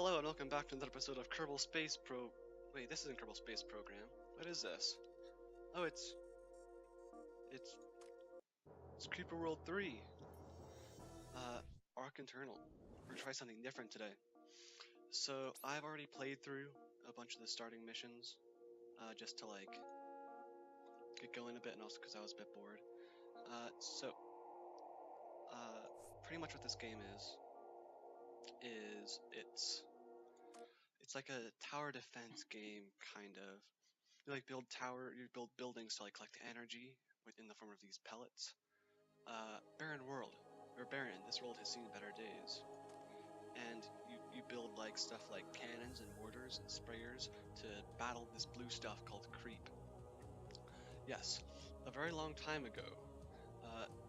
Hello and welcome back to another episode of Kerbal Space Pro... Wait, this isn't Kerbal Space Program. What is this? Oh, it's Creeper World 3. Arc Internal. We're gonna try something different today. So, I've already played through a bunch of the starting missions, just to like, get going a bit and also because I was a bit bored. Pretty much what this game is it's like a tower defense game, kind of. You like build buildings to like collect energy in the form of these pellets. Barren world, or barren, this world has seen better days. And you build like stuff like cannons and mortars and sprayers to battle this blue stuff called creep. Yes, a very long time ago,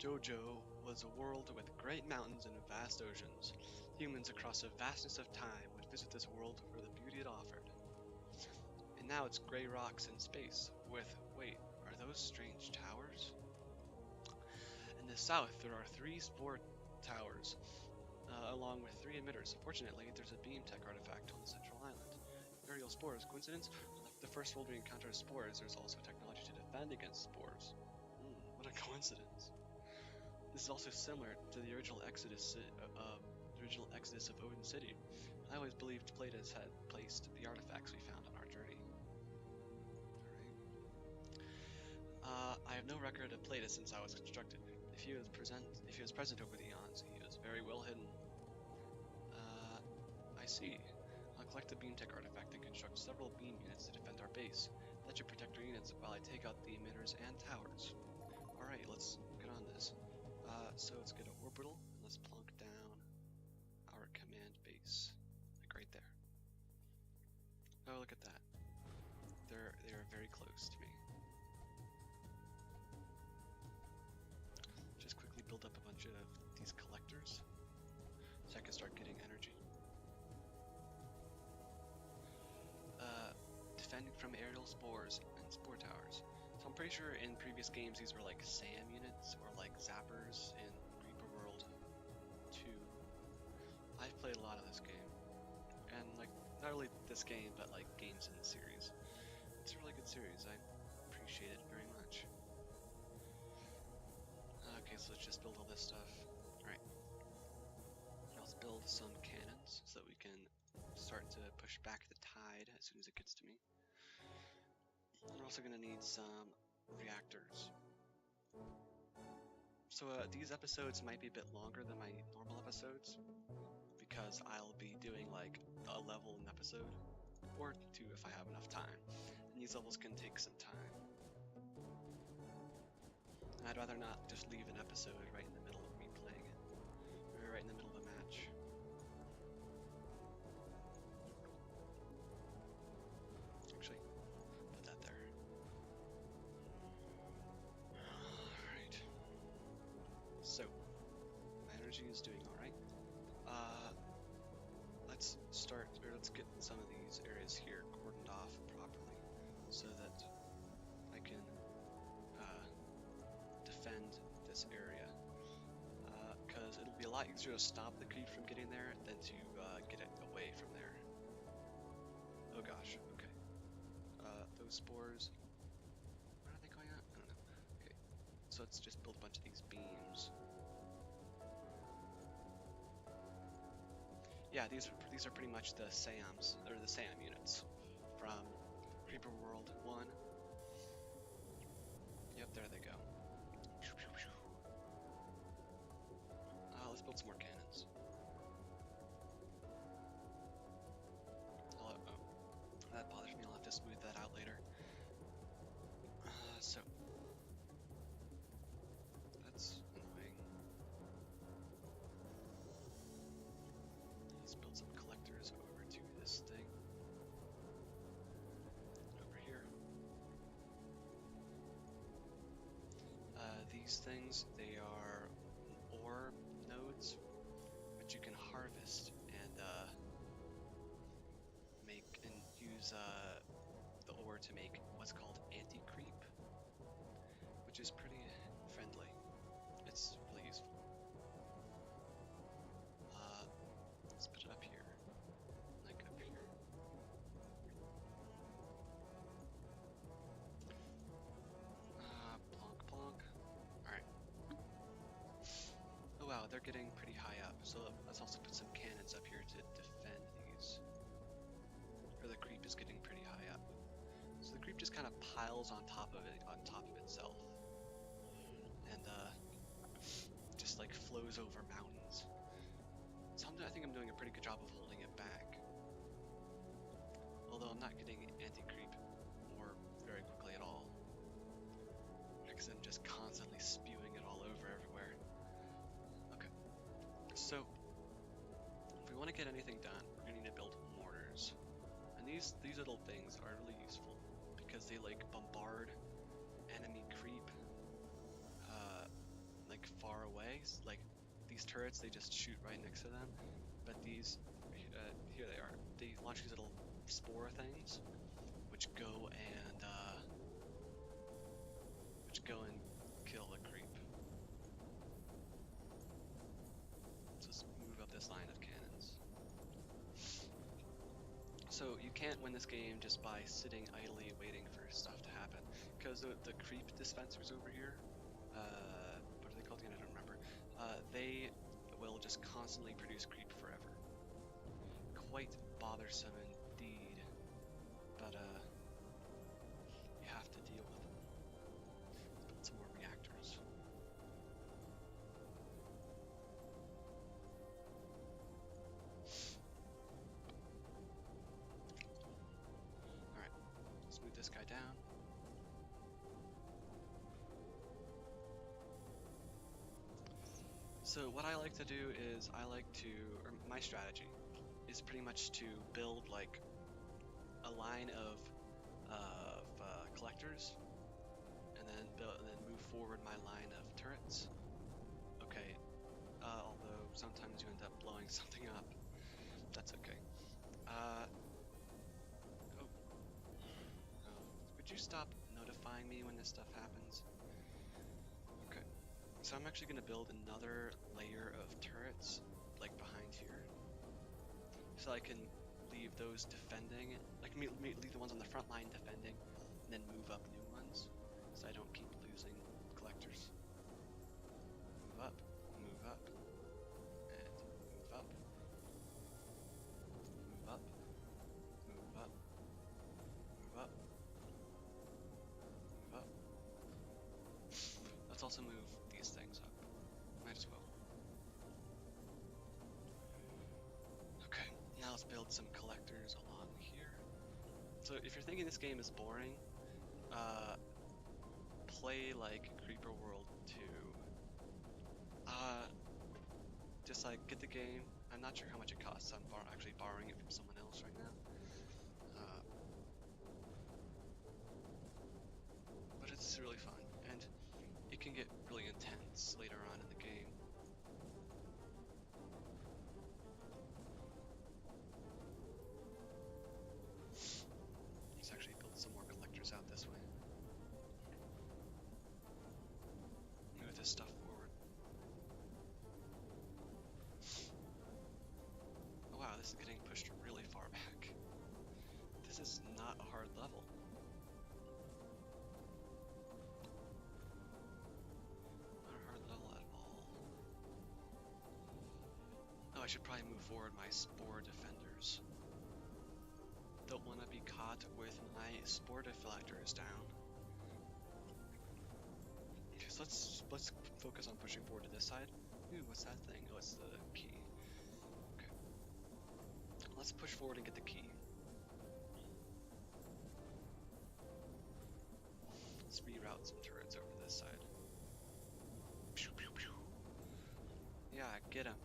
Jojo was a world with great mountains and vast oceans. Humans across a vastness of time would visit this world for the beauty it offered. And now it's gray rocks in space with, wait, are those strange towers? In the south, there are 3 spore towers, along with 3 emitters. Fortunately, there's a beam tech artifact on the central island. Aerial spores. Coincidence? Like the first world we encounter spores, there's also technology to defend against spores. What a coincidence. This is also similar to the original exodus of Odin City. I always believed Platus had placed the artifacts we found on our journey. I have no record of Platus since I was constructed. If he was present over the eons, he was very well hidden. I see. I'll collect the beam tech artifact and construct several beam units to defend our base. That should protect our units while I take out the emitters and towers. Alright, let's get on this. So let's get an orbital, and let's plunk down our command base. Like right there. Oh, look at that. They are very close to me. Just quickly build up a bunch of these collectors so I can start getting energy. Defending from aerial spores and spore towers. So I'm pretty sure in previous games these were like SAM units or like zappers in Creeper World 2. I've played a lot of this game. And like, not only this game, but like games in the series. It's a really good series. I appreciate it very much. Okay, so let's just build all this stuff. Alright. Now let's build some cannons so that we can start to push back the tide as soon as it gets to me. We're also going to need some reactors. So these episodes might be a bit longer than my normal episodes, because I'll be doing like a level an episode, or 2 if I have enough time. And these levels can take some time. And I'd rather not just leave an episode right in the middle of me playing it, or right in the middle of a match. Actually, put that there. Alright. So, my energy is doing alright. Let's get some of these areas here cordoned off properly so that I can defend this area. Because it'll be a lot easier to stop the creep from getting there than to get it away from there. Oh gosh, okay. Those spores, where are they going at? I don't know. Okay, so let's just build a bunch of these beams. Yeah, these are pretty much the SAMs, or the SAM units from Creeper World 1. Yep, there they go. Let's build some more cannons. Oh, that bothers me. I'll have to smooth that out later. So that's annoying. Let's build some collectors over to this thing. Over here. These things, they are ore nodes, which you can harvest and use the ore to make what's called anti-creep, which is pretty friendly. It's really useful. Let's put it up here. getting pretty high up, so let's also put some cannons up here to defend these. Or the creep is getting pretty high up. So the creep just kind of piles on top of it, on top of itself. And just like flows over mountains. So I think I'm doing a pretty good job of holding it back. Although I'm not getting anti-creep or very quickly at all. Because I'm just constantly spewing it all over everywhere. Okay. So if we want to get anything done, we're gonna need to build mortars. And these little things are really useful because they like bombard enemy creep like far away. Like these turrets, they just shoot right next to them. But these, here they are. They launch these little spore things, which go and kill the creep. So let's move up this line of cannons. So you can't win this game just by sitting idly waiting for stuff to happen, because the creep dispensers over here, what are they called again? I don't remember. They will just constantly produce creep forever. Quite bothersome indeed, but you have to deal with them. Let's build some more reactors. Alright, let's move this guy down. So what I like to do is my strategy is pretty much to build like a line of collectors, and then move forward my line of turrets. Okay, although sometimes you end up blowing something up. That's okay. Would you stop notifying me when this stuff happens? Okay. So I'm actually going to build another layer of turrets, like behind here, so I can leave those defending, like leave the ones on the front line defending, and then move up new ones, so I don't keep losing collectors. Move up, and move up, move up, move up, move up, move up, move up. Let's also move these things up. Might as well. Okay, now let's build some collectors along here. So if you're thinking this game is boring, play like Creeper World 2. Just like get the game. I'm not sure how much it costs. I'm actually borrowing it from someone else right now. But it's really fun, and it can get really intense later on in the game. Let's actually build some more collectors out this way. Move this stuff forward. Oh wow, this is getting pushed really far back. This is not a hard level. Not a hard level at all. Oh, I should probably move forward my spore defenders. Don't want to be caught with my spore deflectors down. Okay, so let's focus on pushing forward to this side. Ooh, what's that thing? Oh, it's the key. Okay. Let's push forward and get the key. Let's reroute some turrets over this side. Pew, pew, pew. Yeah, get him.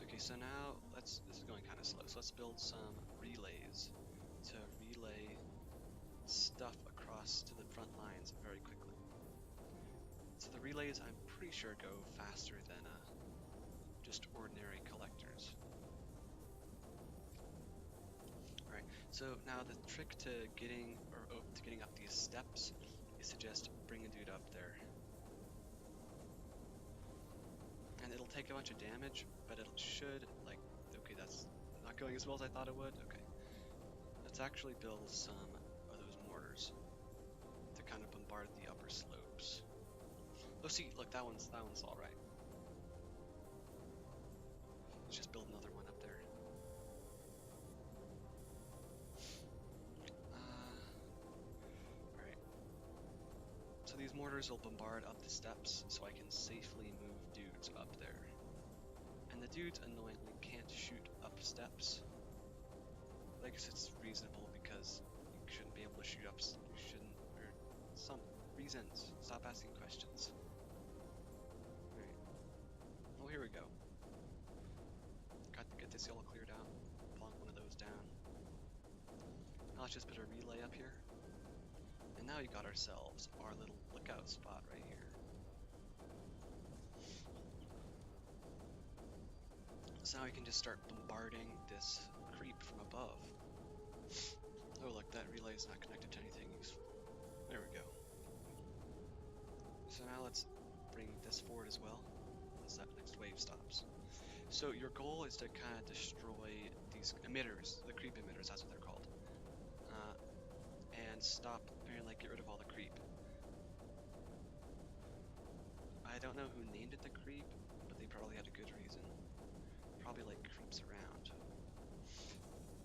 Okay, so now this is going kind of slow, so let's build some relays to relay stuff across to the front lines very quickly. So the relays, I'm pretty sure, go faster than just ordinary collectors. Alright, so now the trick to getting up these steps is to just bring a dude up there. And it'll take a bunch of damage, but it should, like, okay, that's not going as well as I thought it would. Okay. Let's actually build some of those mortars to kind of bombard the upper slopes. Oh, see, look, that one's all right. mortars will bombard up the steps so I can safely move dudes up there. And the dudes annoyingly can't shoot up steps. But I guess it's reasonable because you shouldn't be able to shoot up. You shouldn't, or some reasons. Stop asking questions. Alright. Well, here we go. Got to get this all cleared out. Plonk one of those down. Now let's just put a relay up here. And now we got ourselves our little lookout spot right here. So now we can just start bombarding this creep from above. Oh look, that relay is not connected to anything useful. There we go. So now let's bring this forward as well, once that next wave stops. So your goal is to kind of destroy these emitters, the creep emitters, that's what they're called. And stop, and like get rid of all the creep. I don't know who named it the creep, but they probably had a good reason. Probably like creeps around.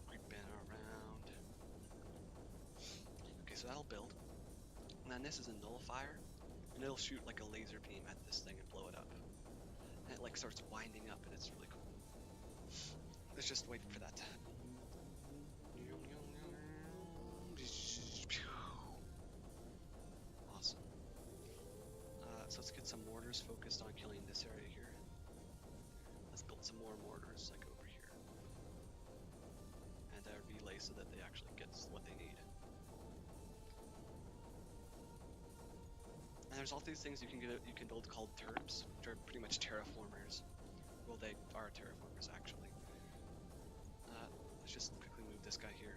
Creeping around. Okay, so that'll build. And then this is a nullifier, and it'll shoot like a laser beam at this thing and blow it up. And it like starts winding up, and it's really cool. Let's just wait for that to happen. Awesome. So let's get some mortars focused on killing this area here. Let's build some more mortars like over here. And relay so that they actually get what they need. And there's all these things you can build called turps, which are pretty much terraformers. Well, they are terraformers actually. Let's just quickly move this guy here.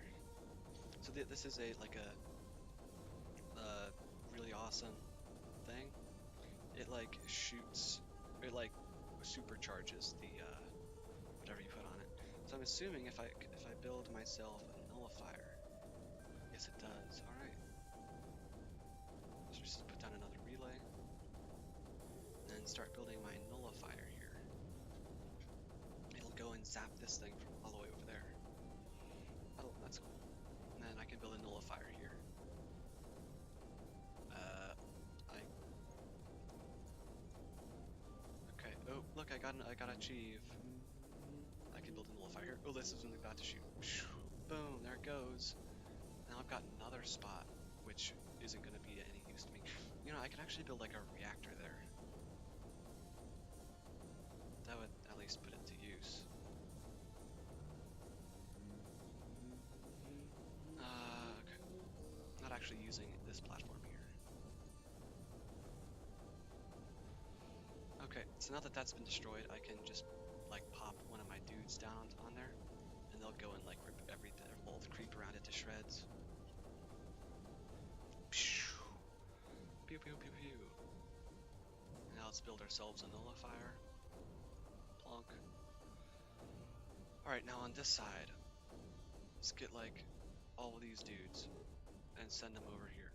So this is a really awesome thing. It like shoots, it like supercharges the whatever you put on it. So I'm assuming if I build myself a nullifier, yes it does. All right. Let's just put down another relay, and then start building my nullifier here. It'll go and zap this thing from all the way over there. Oh, that's cool. And then I can build a nullifier here. Okay. Oh, look, I got achieve. I can build a nullifier here. Oh, this is when about to shoot. Boom, there it goes. Now I've got another spot, which isn't going to be any use to me. You know, I can actually build like a reactor there. That would at least put it to use. Okay. Not actually using this platform here. Okay, so now that that's been destroyed, I can just like pop one of my dudes down on there, and they'll go and like rip everything, all the creep around it to shreds. Pew pew pew pew. And now let's build ourselves a nullifier. Plonk. Alright, now on this side, let's get like all of these dudes and send them over here.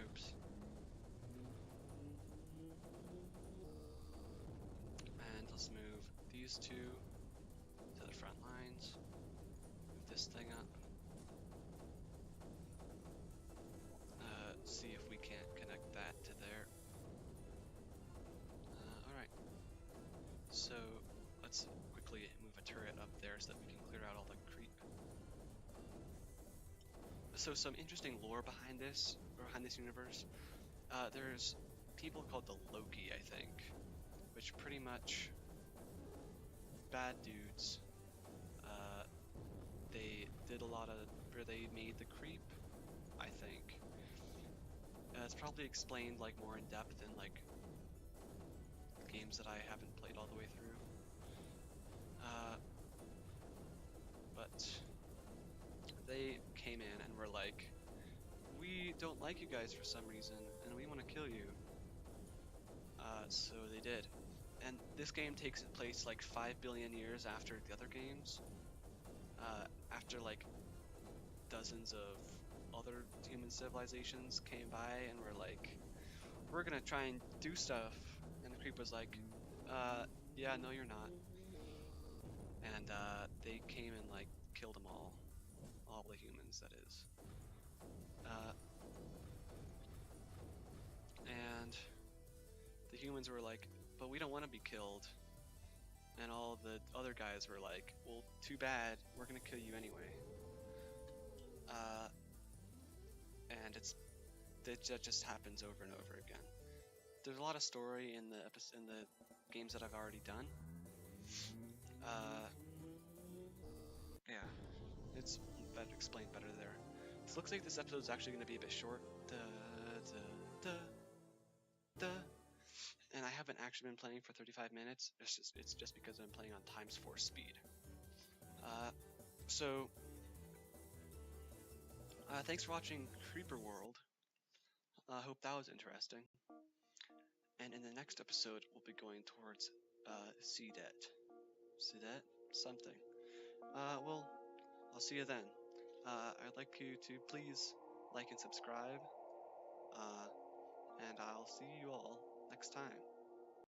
Oops. And let's move these two to the front lines. Move this thing up. See if we can't connect that to there. Alright. So let's quickly move a turret up there so that we can clear out all the creep. So some interesting lore behind this universe. There's people called the Loki, I think, which pretty much bad dudes. They did a lot of, or they made the creep, I think. It's probably explained like more in depth in like games that I haven't played all the way through. But they came in and were like, we don't like you guys for some reason, and we want to kill you. So they did. And this game takes place like 5 billion years after the other games. After like dozens of other human civilizations came by and were like, we're gonna try and do stuff. And the creep was like, yeah, no you're not. and they came and like killed them all the humans, that is. And the humans were like, but we don't want to be killed. And all the other guys were like, well, too bad, we're gonna kill you anyway. And that just happens over and over again. There's a lot of story in the games that I've already done. Yeah, it's explained better there. It looks like this episode is actually going to be a bit short. And I haven't actually been playing for 35 minutes. It's just because I'm playing on times 4 speed. So thanks for watching Creeper World. I hope that was interesting. And in the next episode, we'll be going towards Seedet. Seedet? Something. Well, I'll see you then. I'd like you to please like and subscribe. And I'll see you all next time.